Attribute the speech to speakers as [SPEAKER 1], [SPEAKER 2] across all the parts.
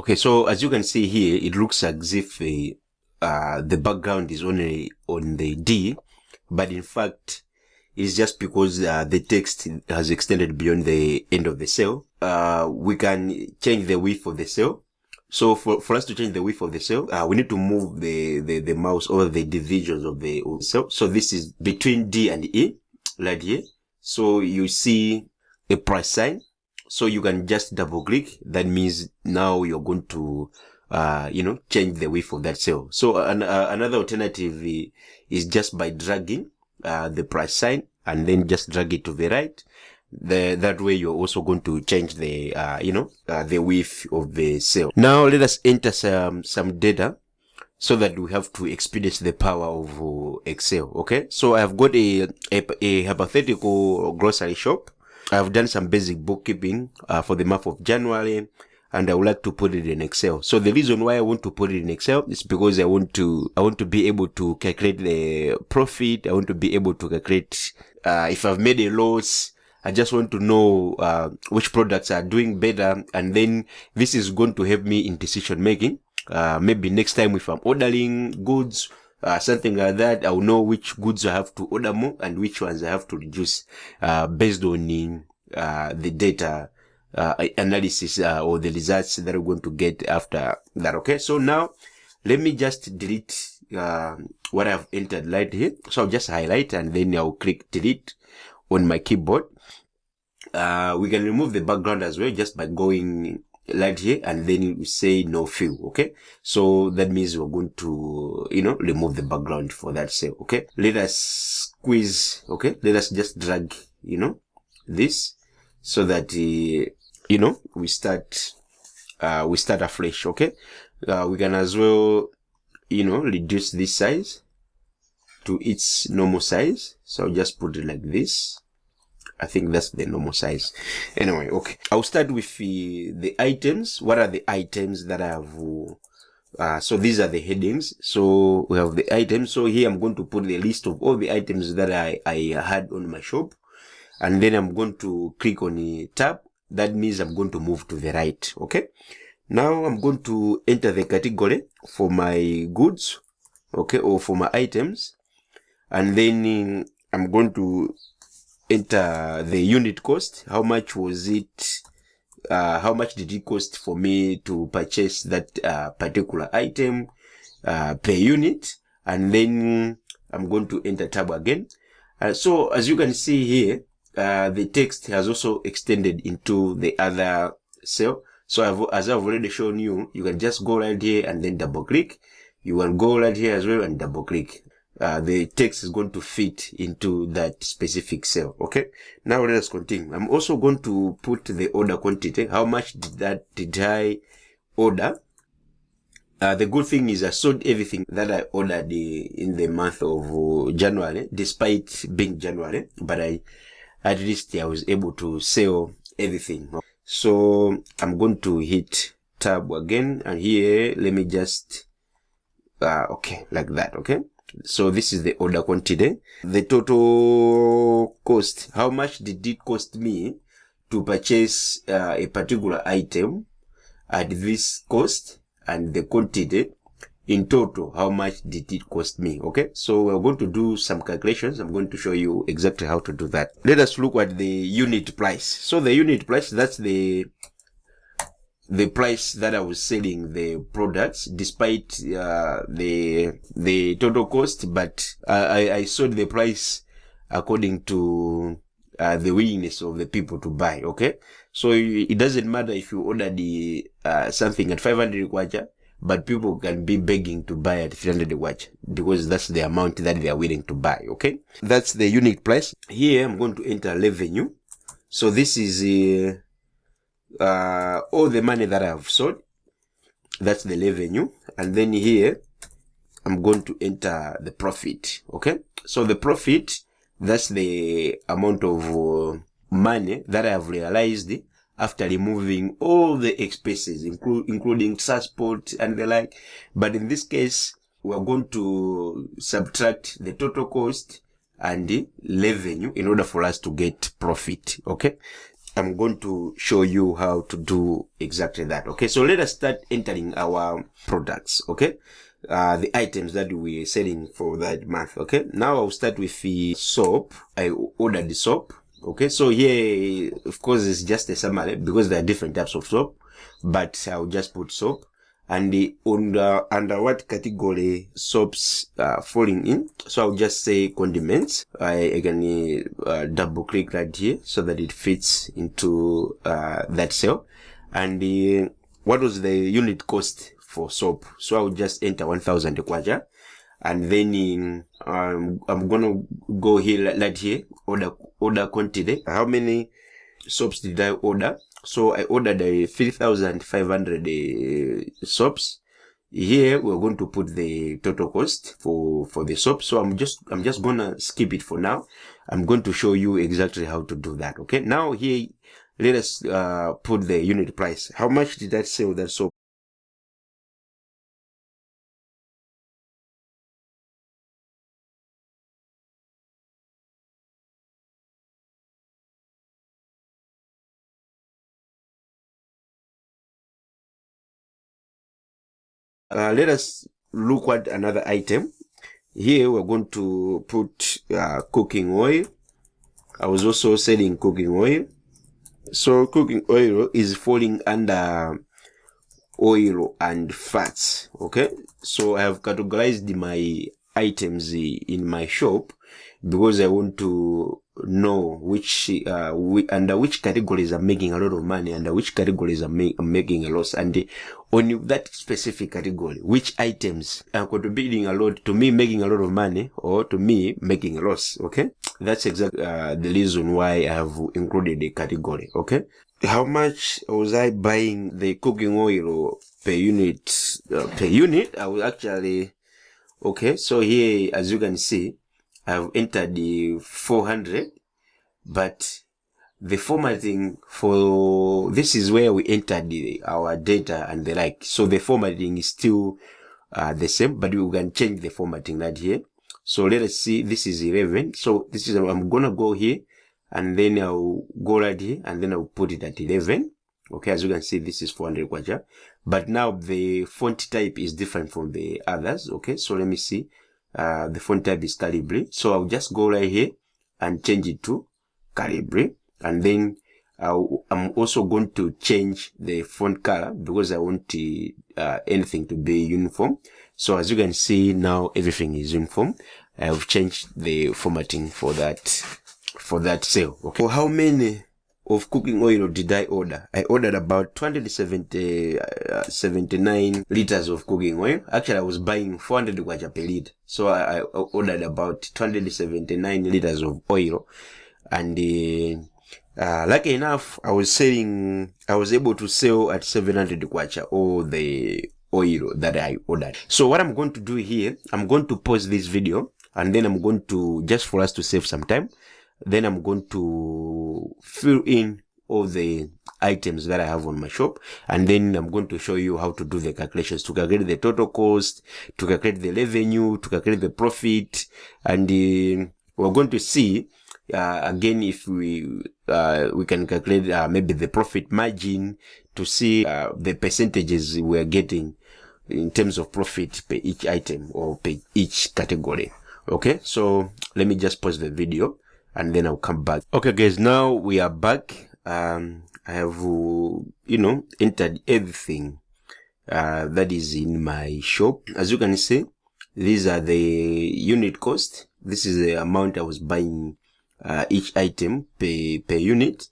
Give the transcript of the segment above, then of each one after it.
[SPEAKER 1] Okay, so as you can see here, it looks as if the background is only on the D, but in fact, it's just because the text has extended beyond the end of the cell. We can change the width of the cell. So for us to change the width of the cell, we need to move the mouse over the divisions of the cell. So this is between D and E, right here. So you see a price sign. So you can just double click. That means now you're going to, change the width of that cell. So another alternative is just by dragging the price sign and then just drag it to the right. That way you're also going to change the, the width of the cell. Now let us enter some data so that we have to experience the power of Excel. Okay. So I've got a hypothetical grocery shop. I've done some basic bookkeeping for the month of January, and I would like to put it in Excel. So the reason why I want to put it in Excel is because I want to be able to calculate the profit. I want to be able to calculate if I've made a loss. I just want to know which products are doing better, and then this is going to help me in decision making. Maybe next time if I'm ordering goods, something like that, I'll know which goods I have to order more and which ones I have to reduce, based on the data analysis or the results that I'm going to get after that. Okay, so now let me just delete what I've entered right here. So I'll just highlight and then I'll click delete on my keyboard. We can remove the background as well just by going right here and then you say no fill. Okay, so that means we're going to remove the background for that cell. Okay, let us squeeze. Okay, let us just drag this so that we start afresh. Okay, we can as well reduce this size to its normal size. So I'll just put it like this. I think that's the normal size. Anyway, okay. I'll start with the items. What are the items that I have? So these are the headings. So we have the items. So here I'm going to put the list of all the items that I had on my shop. And then I'm going to click on the tab. That means I'm going to move to the right. Okay. Now I'm going to enter the category for my goods. Okay. Or for my items. And then I'm going to enter the unit cost. How much was it? How much did it cost for me to purchase that particular item per unit? And then I'm going to enter tab again. So as you can see here, the text has also extended into the other cell. So as I've already shown you, you can just go right here and then double click. You can go right here as well and double click. The text is going to fit into that specific cell. Okay. Now let us continue. I'm also going to put the order quantity. How much did I order? The good thing is I sold everything that I ordered in the month of January, despite being January, but at least I was able to sell everything. So I'm going to hit tab again, and here, let me just, okay, like that. Okay. So this is the order quantity. The total cost. How much did it cost me to purchase a particular item at this cost, and the quantity in total? How much did it cost me? Okay. So we're going to do some calculations. I'm going to show you exactly how to do that. Let us look at the unit price. So the unit price, that's the price that I was selling the products, despite the total cost, but I sold the price according to the willingness of the people to buy. Okay, so it doesn't matter if you order the something at 500 kwacha, but people can be begging to buy at 300 kwacha because that's the amount that they are willing to buy. Okay, that's the unit price. Here I'm going to enter revenue. So this is all the money that I have sold. That's the revenue. And then here I'm going to enter the profit. Okay, so the profit, that's the amount of money that I have realized after removing all the expenses, including transport and the like. But in this case, we're going to subtract the total cost and the revenue in order for us to get profit. Okay, I'm going to show you how to do exactly that. Okay, so let us start entering our products. Okay, the items that we're selling for that month. Okay, now I'll start with the soap. I ordered the soap. Okay, so here, of course, it's just a summary because there are different types of soap, but I'll just put soap. And under what category soaps falling in. So I'll just say condiments. I can double click right here so that it fits into that cell. And what was the unit cost for soap? So I'll just enter 1000 kwacha. And then I'm gonna go here right here, order quantity. How many soaps did I order? So I ordered 3,500 soaps. Here we're going to put the total cost for the soap. So I'm just gonna skip it for now. I'm going to show you exactly how to do that. Okay. Now here, let us put the unit price. How much did I sell that soap? Let us look at another item. Here we're going to put cooking oil. I was also selling cooking oil. So cooking oil is falling under oil and fats. Okay, so I have categorized my items in my shop because I want to know which under which categories I'm making a lot of money, under which categories I'm making a loss, and on that specific category, which items are contributing a lot to me making a lot of money or to me making a loss. Okay, that's exactly the reason why I have included a category. Okay, how much was I buying the cooking oil per unit? I will actually, okay, so here, as you can see, I've entered the 400, but the formatting for this is where we entered our data and the like. So the formatting is still the same, but we can change the formatting right here. So let us see, this is 11. So this is, I'm gonna go here and then I'll go right here and then I'll put it at 11. Okay, as you can see, this is 400 kwacha. But now the font type is different from the others. Okay, so let me see. The font type is Calibri. So I'll just go right here and change it to Calibri. And then I'm also going to change the font color because I want anything to be uniform. So as you can see now, everything is uniform. I have changed the formatting for that cell. Okay. So how many of cooking oil did I order? I ordered about 279 liters of cooking oil. Actually, I was buying 400 kwacha per liter. So I ordered about 279 liters of oil. And lucky enough, I was able to sell at 700 kwacha all the oil that I ordered. So what I'm going to do here, I'm going to pause this video and then I'm going to, just for us to save some time, then I'm going to fill in all the items that I have on my shop, and then I'm going to show you how to do the calculations to calculate the total cost, to calculate the revenue, to calculate the profit, and we're going to see again if we can calculate maybe the profit margin to see the percentages we are getting in terms of profit per each item or per each category. Okay, so let me just pause the video and then I'll come back. Okay guys, now we are back. I have entered everything that is in my shop. As you can see, these are the unit cost. This is the amount I was buying each item per unit,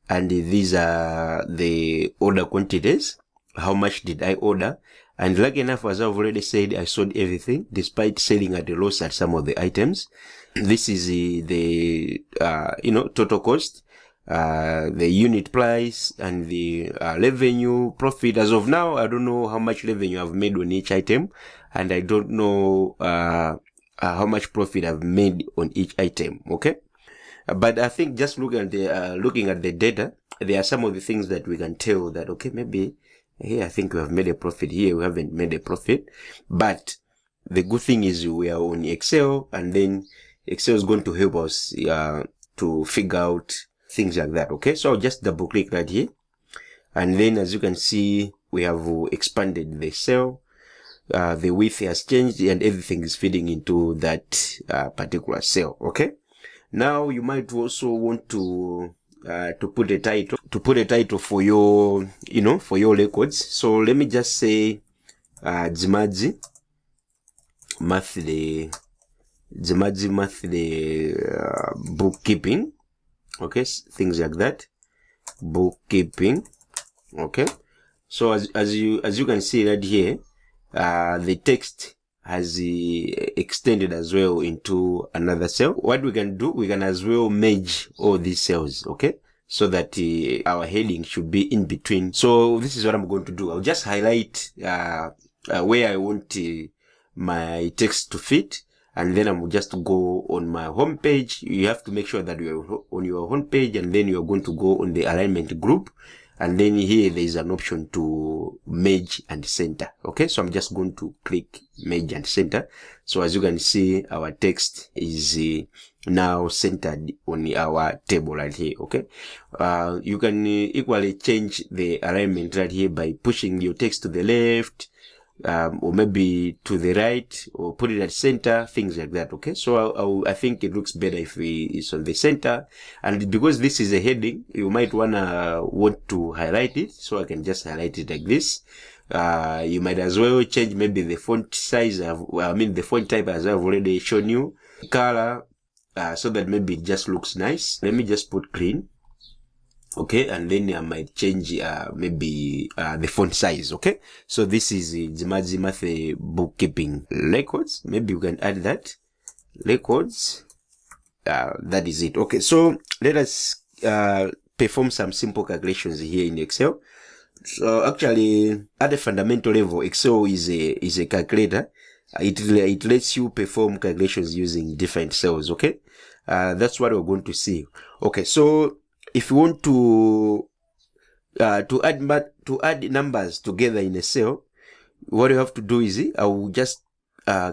[SPEAKER 1] and these are the order quantities. How much did I order? And lucky enough, as I've already said, I sold everything despite selling at a loss at some of the items. This is the total cost, the unit price, and the revenue, profit. As of now, I don't know how much revenue I've made on each item, and I don't know how much profit I've made on each item. Okay, but I think just looking at the data, there are some of the things that we can tell that, okay, maybe here I think we have made a profit, here we haven't made a profit. But the good thing is we are on Excel, and then Excel is going to help us to figure out things like that. Okay, so I'll just double click right here, and then as you can see, we have expanded the cell. The width has changed and everything is fitting into that particular cell. Okay, now you might also want to put a title for your, for your records. So let me just say Dzimadzi monthly bookkeeping. Okay, things like that, bookkeeping. Okay, so as you can see right here, the text has extended as well into another cell. What we can do, we can as well merge all these cells, okay, so that our heading should be in between. So this is what I'm going to do. I'll just highlight where I want my text to fit, and then I'm just go on my home page. You have to make sure that you're on your home page, and then you're going to go on the alignment group. And then here there is an option to merge and center. Okay, so I'm just going to click merge and center. So as you can see, our text is now centered on our table right here. Okay, you can equally change the alignment right here by pushing your text to the left, or maybe to the right, or put it at center, things like that. Okay, so I think it looks better if it's on the center. And because this is a heading, you might want to highlight it, so I can just highlight it like this. You might as well change maybe the font size, the font type, as I've already shown you, color, so that maybe it just looks nice. Let me just put green. Okay, and then I might change maybe the font size. Okay, so this is Dzimadzi Mathe bookkeeping records. Maybe you can add that records. That is it. Okay, so let us perform some simple calculations here in Excel. So actually, at a fundamental level, Excel is a calculator. It lets you perform calculations using different cells. Okay, that's what we're going to see. Okay, so if you want to add numbers together in a cell, what you have to do is I will just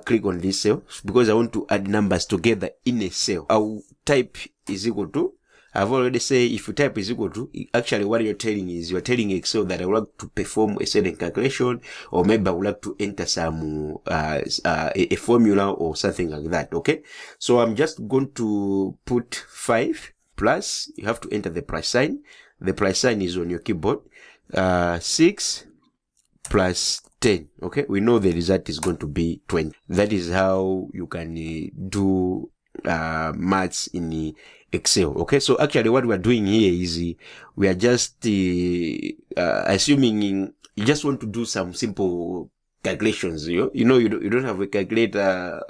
[SPEAKER 1] click on this cell because I want to add numbers together in a cell. I will type is equal to. I've already said if you type is equal to, actually what you're telling Excel that I would like to perform a certain calculation, or maybe I would like to enter some a formula or something like that. Okay, so I'm just going to put 5 plus, you have to enter the plus sign. The plus sign is on your keyboard. 6 plus 10. Okay, we know the result is going to be 20. That is how you can do maths in Excel. Okay, so actually what we're doing here is we are just assuming you just want to do some simple calculations. You don't have a calculator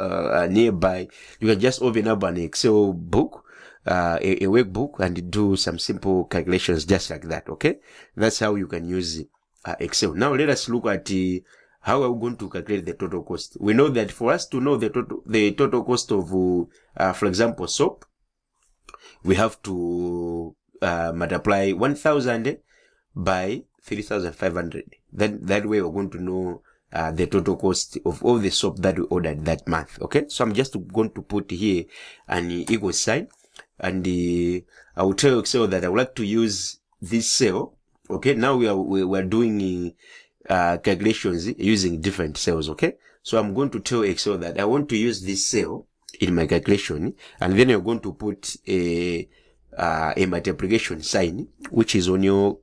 [SPEAKER 1] nearby. You can just open up an Excel book, a workbook, and do some simple calculations just like that. Okay, that's how you can use Excel. Now let us look at how are we going to calculate the total cost. We know that for us to know the total cost of for example soap, we have to multiply 1000 by 3500. Then that way we're going to know the total cost of all the soap that we ordered that month. Okay, so I'm just going to put here an equal sign, and I will tell Excel that I would like to use this cell. Okay, now we are doing calculations using different cells. Okay, so I'm going to tell Excel that I want to use this cell in my calculation, and then you're going to put a multiplication sign, which is on your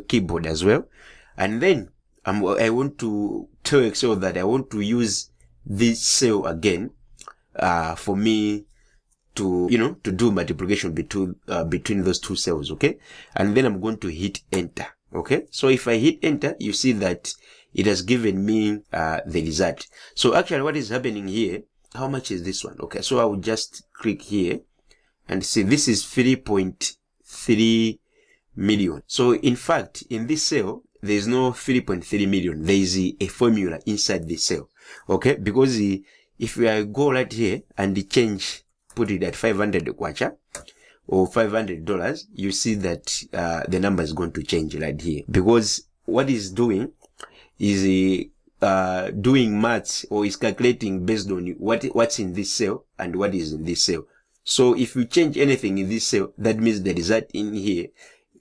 [SPEAKER 1] keyboard as well. And then I want to tell Excel that I want to use this cell again for me to do multiplication between those two cells. Okay, and then I'm going to hit enter. Okay, so if I hit enter, you see that it has given me the result. So actually what is happening here, how much is this one? Okay, so I will just click here and see this is 3.3 million. So in fact, in this cell, there is no 3.3 million. There is a formula inside this cell. Okay, because if I go right here and put it at 500 kwacha or $500, you see that the number is going to change right here, because what is doing is doing maths, or is calculating based on what's in this cell and what is in this cell. So if you change anything in this cell, that means the result in here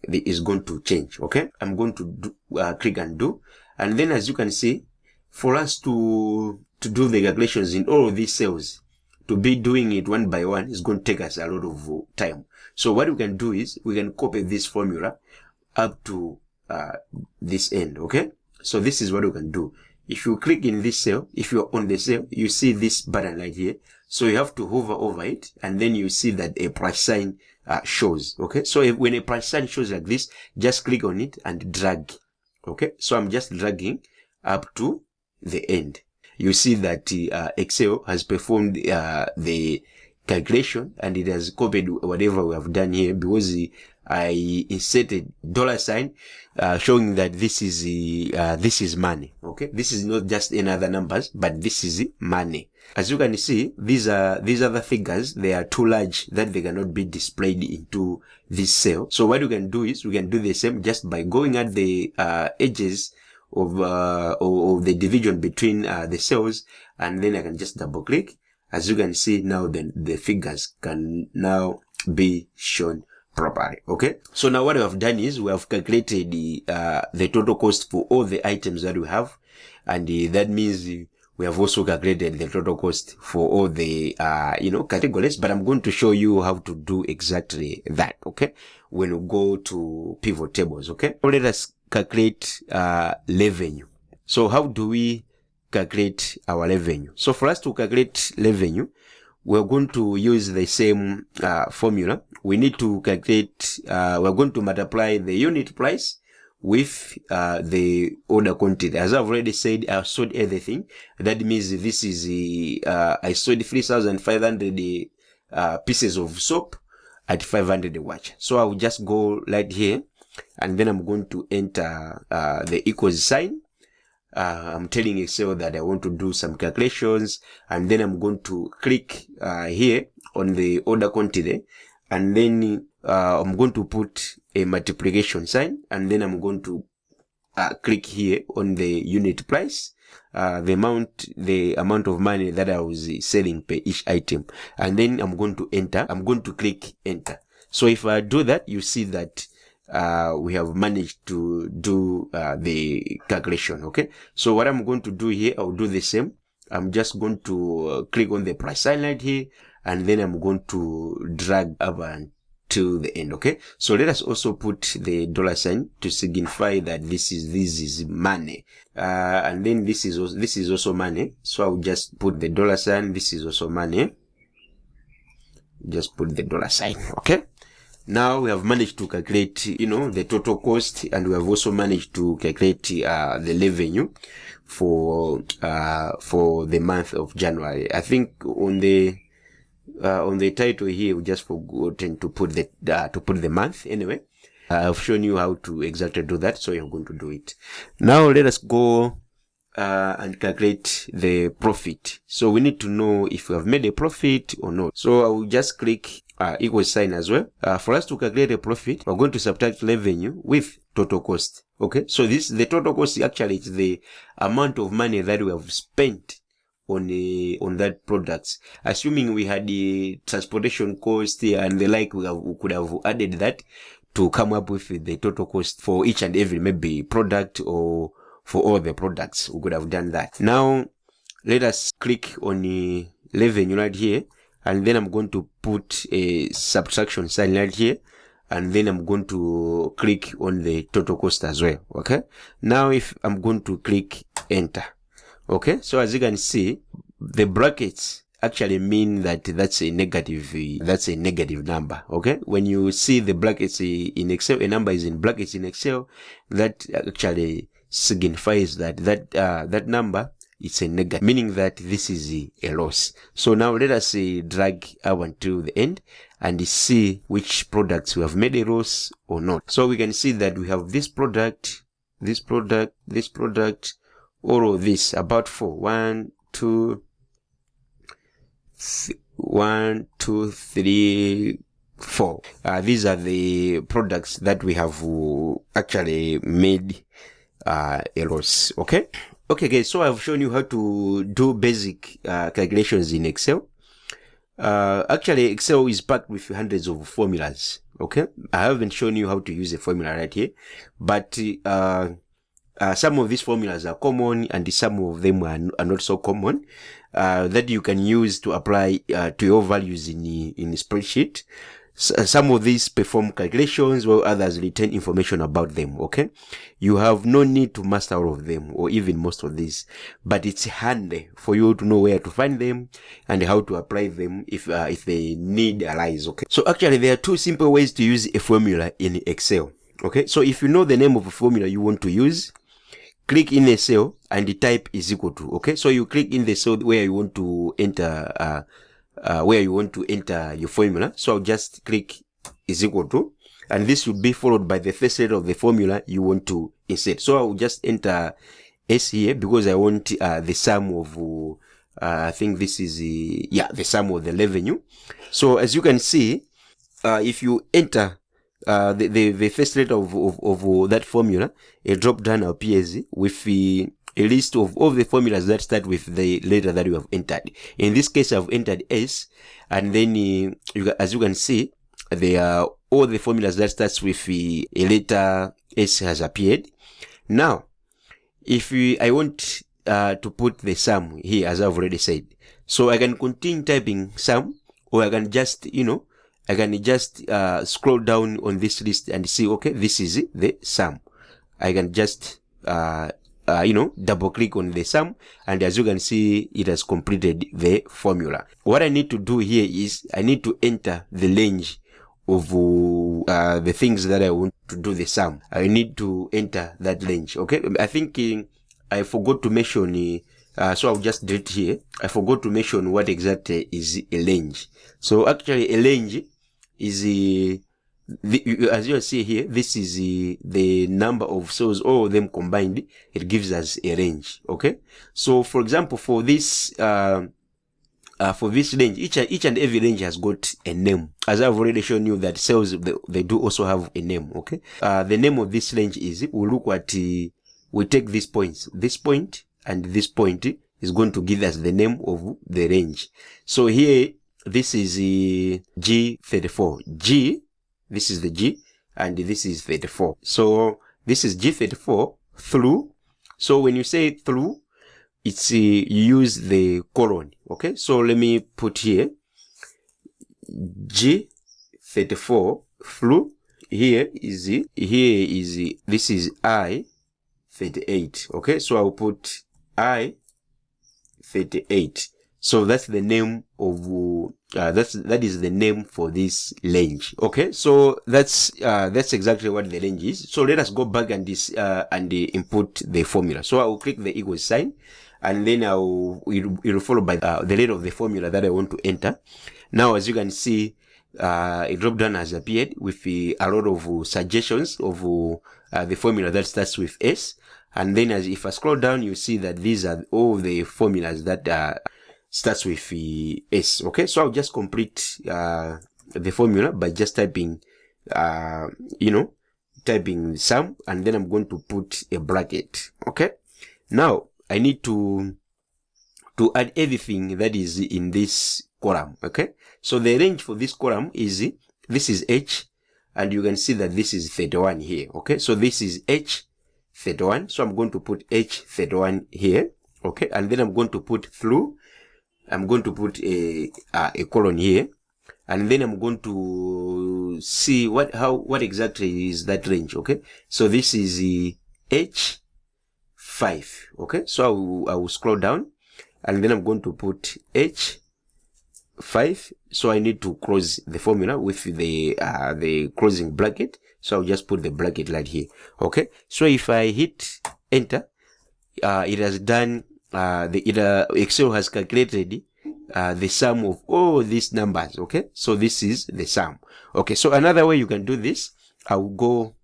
[SPEAKER 1] is going to change. Okay, I'm going to do, click undo, and then as you can see, for us to do the calculations in all of these cells, to be doing it one by one is going to take us a lot of time. So what we can do is we can copy this formula up to this end. Okay, so this is what we can do. If you click in this cell, if you're on the cell, you see this button right here. So you have to hover over it, and then you see that a price sign shows. Okay, so when a price sign shows like this, just click on it and drag. Okay, so I'm just dragging up to the end. You see that Excel has performed the calculation, and it has copied whatever we have done here, because I inserted $sign showing that this is money. Okay, this is not just any other numbers, but this is money. As you can see, these other figures, they are too large that they cannot be displayed into this cell. So what we can do is we can do the same just by going at the edges of the division between the cells, and then I can just double click. As you can see now, then the figures can now be shown properly. Okay, so now what we have done is we have calculated the total cost for all the items that we have, and that means we have also calculated the total cost for all the categories. But I'm going to show you how to do exactly that. Okay, when we go to pivot tables. Okay, so let us calculate revenue. So how do we calculate our revenue? So for us to calculate revenue, we're going to use the same formula. We need to calculate, we're going to multiply the unit price with the order quantity. As I've already said, I sold everything. That means this is I sold 3,500 pieces of soap at 500 watch. So I will just go right here, and then I'm going to enter the equals sign. I'm telling Excel that I want to do some calculations, and then I'm going to click here on the order quantity, and then I'm going to put a multiplication sign, and then I'm going to click here on the unit price, the amount of money that I was selling per each item, and then I'm going to enter. I'm going to click enter. So if I do that, you see that we have managed to do the calculation. Okay, so what I'm going to do here, I'll do the same. I'm just going to click on the price sign right here, and then I'm going to drag up to the end. Okay, so let us also put the $sign to signify that this is money, and then this is also money. So I'll just put the $sign. This is also money. Just put the $sign. Okay. Now we have managed to calculate, the total cost, and we have also managed to calculate the revenue for the month of January. I think on the title here, we just forgotten to put the month. Anyway, I've shown you how to exactly do that, so you're going to do it. Now let us go and calculate the profit. So we need to know if we have made a profit or not. So I will just click equal sign as well. For us to calculate a profit, we're going to subtract revenue with total cost. Okay, so the total cost actually is the amount of money that we have spent on that products. Assuming we had the transportation cost and the like, we could have added that to come up with the total cost for each and every maybe product, or for all the products. We could have done that. Now let us click on the revenue right here, and then I'm going to put a subtraction sign right here, and then I'm going to click on the total cost as well. Okay, now if I'm going to click enter. Okay, so as you can see, the brackets actually mean that that's a negative number. Okay, when you see the brackets in Excel, a number is in brackets in Excel, that actually signifies that number is a negative, meaning that this is a loss. So now let us drag up until the end and see which products we have made a loss or not. So we can see that we have this product, all of this, about 4. 1, 2, 3, 4. These are the products that we have actually made a loss. Okay guys, so I've shown you how to do basic calculations in Excel. Actually, Excel is packed with hundreds of formulas. Okay, I haven't shown you how to use a formula right here, but some of these formulas are common and some of them are not so common, that you can use to apply to your values in a spreadsheet. Some of these perform calculations while others retain information about them. Okay, you have no need to master all of them or even most of these, but it's handy for you to know where to find them and how to apply them if the need arise. Okay, so actually there are two simple ways to use a formula in Excel. Okay, so if you know the name of a formula you want to use, click in a cell and the type is equal to. Okay, so you click in the cell where you want to enter your formula. So I'll just click is equal to, and this should be followed by the first letter of the formula you want to insert. So I'll just enter S here because I want the sum of I think this is the sum of the revenue. So as you can see, if you enter the first letter of that formula, a drop down appears with a list of all the formulas that start with the letter that you have entered. In this case, I've entered S, and then as you can see, there are all the formulas that starts with a letter S has appeared. Now, if I want to put the sum here, as I've already said, so I can continue typing sum, or I can just, scroll down on this list and see, okay, this is the sum. I can just, double click on the sum, and as you can see, it has completed the formula. What I need to do here is I need to enter the range of the things that I want to do the sum. I need to enter that range. Okay, I think I forgot to mention, so I'll just delete here. I forgot to mention what exactly is a range. So actually a range is as you see here, this is the number of cells, all of them combined. It gives us a range. Okay, so for example, for this range, each and every range has got a name. As I've already shown you that cells, they do also have a name. Okay, the name of this range is, we'll look at, we take these points, this point and this point is going to give us the name of the range. So here, this is G34. G, this is the G, and this is 34. So this is G34 through. So when you say through, it's you use the colon. Okay, so let me put here G34 through. Here is this is I38. Okay, so I'll put I38. So that's the name of that is the name for this range. Okay, so that's exactly what the range is. So let us go back and input the formula. So I will click the equal sign, and then it will follow by the letter of the formula that I want to enter. Now, as you can see, a drop down has appeared with a lot of suggestions of the formula that starts with S. And then if I scroll down, you see that these are all the formulas that starts with S. Okay, so I'll just complete the formula by just typing typing sum, and then I'm going to put a bracket. Okay, now I need to add everything that is in this column. Okay, so the range for this column is, this is H, and you can see that this is 31 here. Okay, so this is H31, so I'm going to put H31 here. Okay, and then I'm going to put through. I'm going to put a colon here, and then I'm going to see what exactly is that range. Okay, so this is H5. Okay, so I will scroll down, and then I'm going to put H5. So I need to close the formula with the closing bracket. So I'll just put the bracket right here. Okay, so if I hit enter, it has done. Excel has calculated the sum of all these numbers. Okay, so this is the sum. Okay, so another way you can do this, I'll go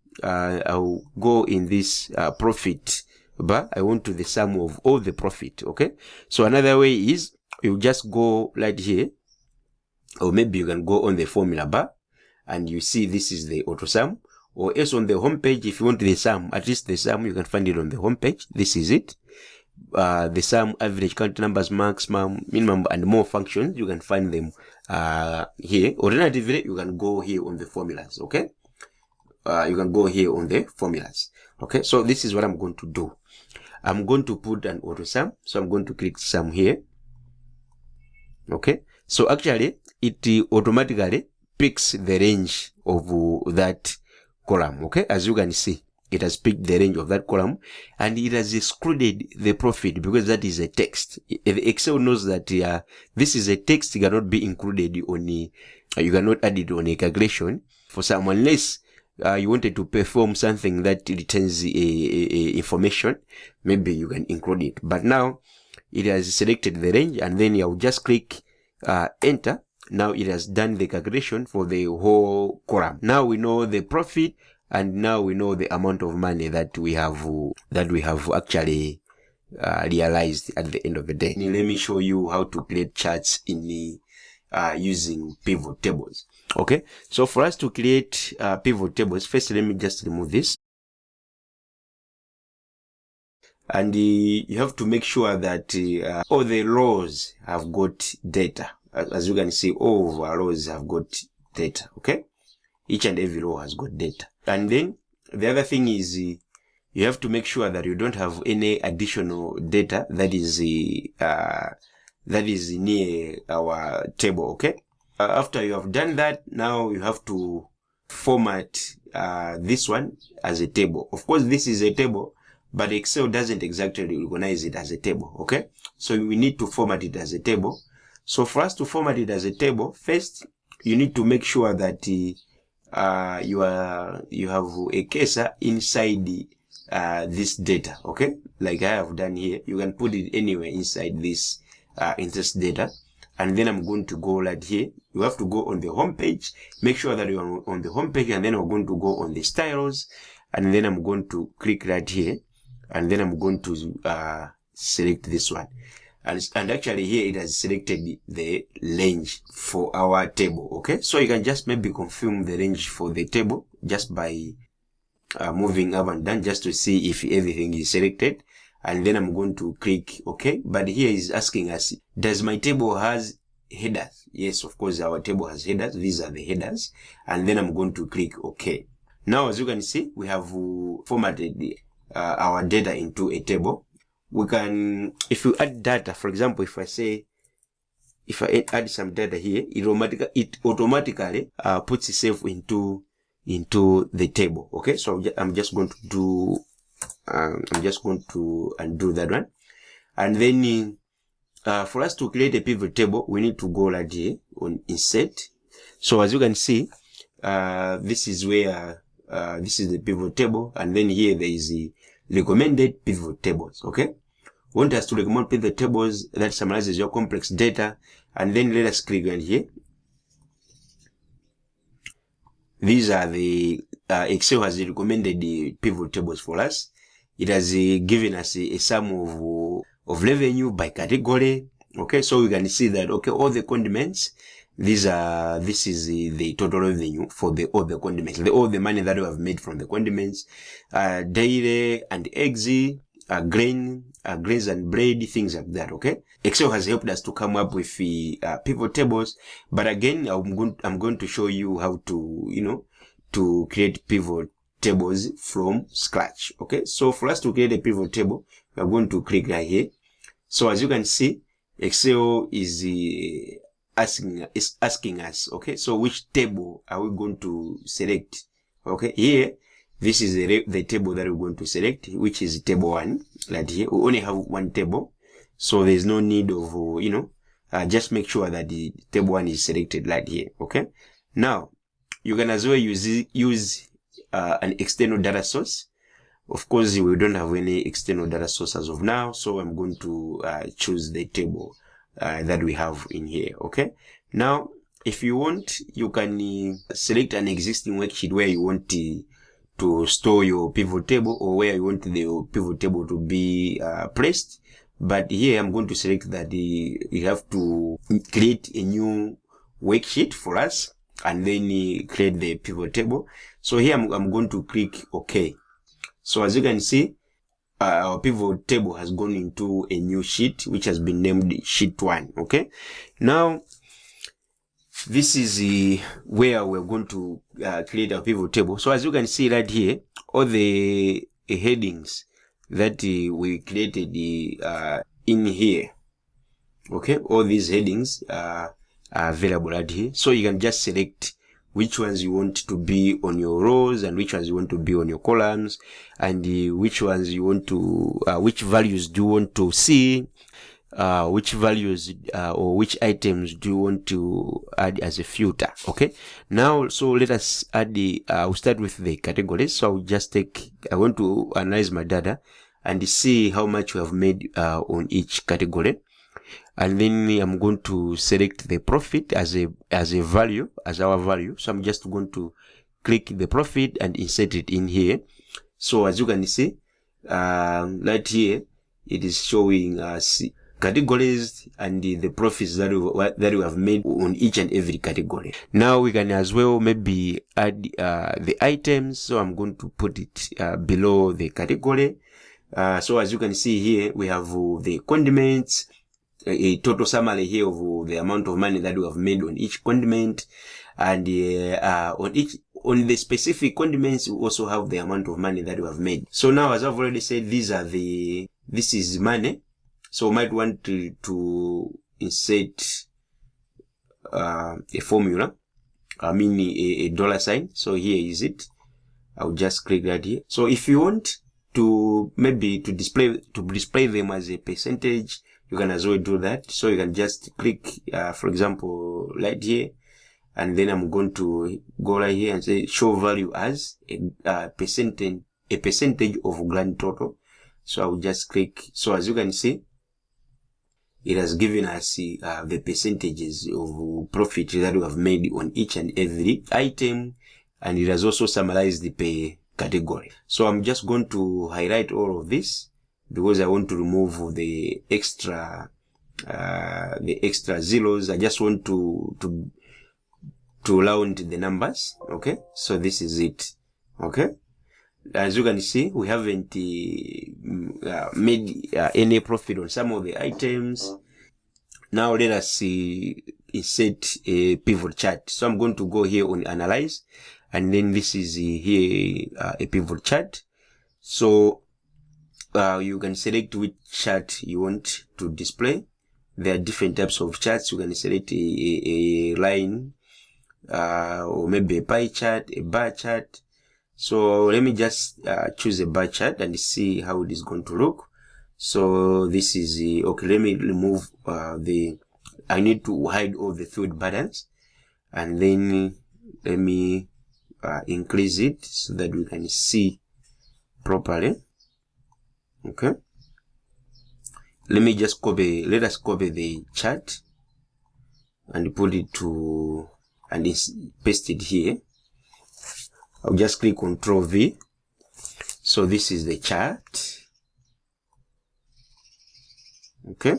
[SPEAKER 1] in this profit bar. I want to the sum of all the profit. Okay, so another way is you just go right here, or maybe you can go on the formula bar, and you see this is the auto sum. Or else on the home page, if you want the sum, at least the sum, you can find it on the home page. This is it. the sum, average, count numbers, maximum, minimum, and more functions. You can find them here. Alternatively, you can go here on the formulas. Okay, you can go here on the formulas. Okay, so this is what I'm going to do. I'm going to put an auto sum, so I'm going to click sum here. Okay, so actually it automatically picks the range of that column. Okay, as you can see, it has picked the range of that column, and it has excluded the profit because that is a text. The Excel knows that this is a text, it cannot be included on you cannot add it on a calculation for some, unless you wanted to perform something that returns information, maybe you can include it. But now it has selected the range, and then I'll just click enter. Now it has done the calculation for the whole column. Now we know the profit, and now we know the amount of money that we have actually realized at the end of the day. Let me show you how to create charts in using pivot tables. Okay, so for us to create pivot tables, first let me just remove this, and you have to make sure that all the rows have got data. As you can see, all of our rows have got data. Okay, each and every row has got data. And then the other thing is you have to make sure that you don't have any additional data that is near our table. Okay, after you have done that, now you have to format this one as a table. Of course, this is a table, but Excel doesn't exactly recognize it as a table. Okay, so we need to format it as a table. So for us to format it as a table, first you need to make sure that you have a cursor inside this data. Okay, like I have done here. You can put it anywhere inside this interest data, and then I'm going to go right here. You have to go on the home page, make sure that you are on the home page, and then I'm going to go on the styles, and then I'm going to click right here, and then I'm going to select this one. And actually here it has selected the range for our table. Okay, so you can just maybe confirm the range for the table just by moving up and down, just to see if everything is selected. And then I'm going to click OK. But here is asking us, does my table has headers? Yes, of course our table has headers. These are the headers. And then I'm going to click OK. Now, as you can see, we have formatted our data into a table. We can, if you add data, for example, if I add some data here, it automatically puts itself into the table. Okay, so I'm just going to do undo that one, and then for us to create a pivot table, we need to go right here on insert. So as you can see, this is where this is the pivot table, and then here there is the recommended pivot tables. Okay, we want us to recommend pivot tables that summarizes your complex data, and then let us click on here. These are the Excel has recommended the pivot tables for us. It has given us a sum of revenue by category. Okay, so we can see that, okay, all the condiments, this is the total revenue for all the condiments, all the money that we have made from the condiments, dairy and eggs, grains and bread, things like that. Okay, Excel has helped us to come up with pivot tables, but again, I'm going to show you how to to create pivot tables from scratch. Okay, so for us to create a pivot table, we are going to click right here. So as you can see, Excel is asking us, okay, so which table are we going to select? Okay, here, this is the table that we're going to select, which is table 1. Right here, we only have one table, so there's no need of, just make sure that the table 1 is selected right here. Okay, now you can as well use an external data source. Of course, we don't have any external data source as of now, so I'm going to choose the table that we have in here. Okay, now if you want, you can select an existing worksheet where you want to store your pivot table, or where you want the pivot table to be placed. But here I'm going to select that you have to create a new worksheet for us, and then create the pivot table. So here I'm going to click OK. So as you can see, our pivot table has gone into a new sheet, which has been named sheet 1. Okay. Now, this is where we're going to create our pivot table. So as you can see right here, all the headings that we created in here. Okay, all these headings are available right here. So you can just select which ones you want to be on your rows and which ones you want to be on your columns, and which ones you want to, which values do you want to see, which values or which items do you want to add as a filter. Okay, now so let us add the we'll start with the categories. So I'll just I want to analyze my data and see how much we have made on each category, and then I'm going to select the profit as a value, as our value. So I'm just going to click the profit and insert it in here. So as you can see right here, it is showing categories and the profits that we have made on each and every category. Now we can as well maybe add the items. So I'm going to put it below the category. So as you can see here, we have the condiments, a total summary here of the amount of money that we have made on each condiment, and on the specific condiments we also have the amount of money that we have made. So now, as I've already said, this is money. So we might want to insert a formula, I mean a dollar sign. So here is it. I'll just click that here. So if you want to maybe to display them as a percentage, you can as well do that. So you can just click for example right here, and then I'm going to go right here and say show value as a percentage of grand total. So I will just click. So as you can see, it has given us the percentages of profit that we have made on each and every item, and it has also summarized the per category. So I'm just going to highlight all of this because I want to remove the extra zeros. I just want to round the numbers. Okay, so this is it. Okay, as you can see, we haven't made any profit on some of the items. Now let us insert a pivot chart. So I'm going to go here on analyze, and then this is here a pivot chart. So you can select which chart you want to display. There are different types of charts. You can select a line, or maybe a pie chart, a bar chart. So let me just choose a bar chart and see how it is going to look. So this is okay. Let me remove I need to hide all the field buttons, and then let me increase it so that we can see properly. Okay, let us copy the chart and put it and paste it here. I'll just click Ctrl V. So this is the chart. Okay,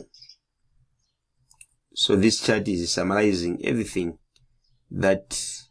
[SPEAKER 1] so this chart is summarizing everything that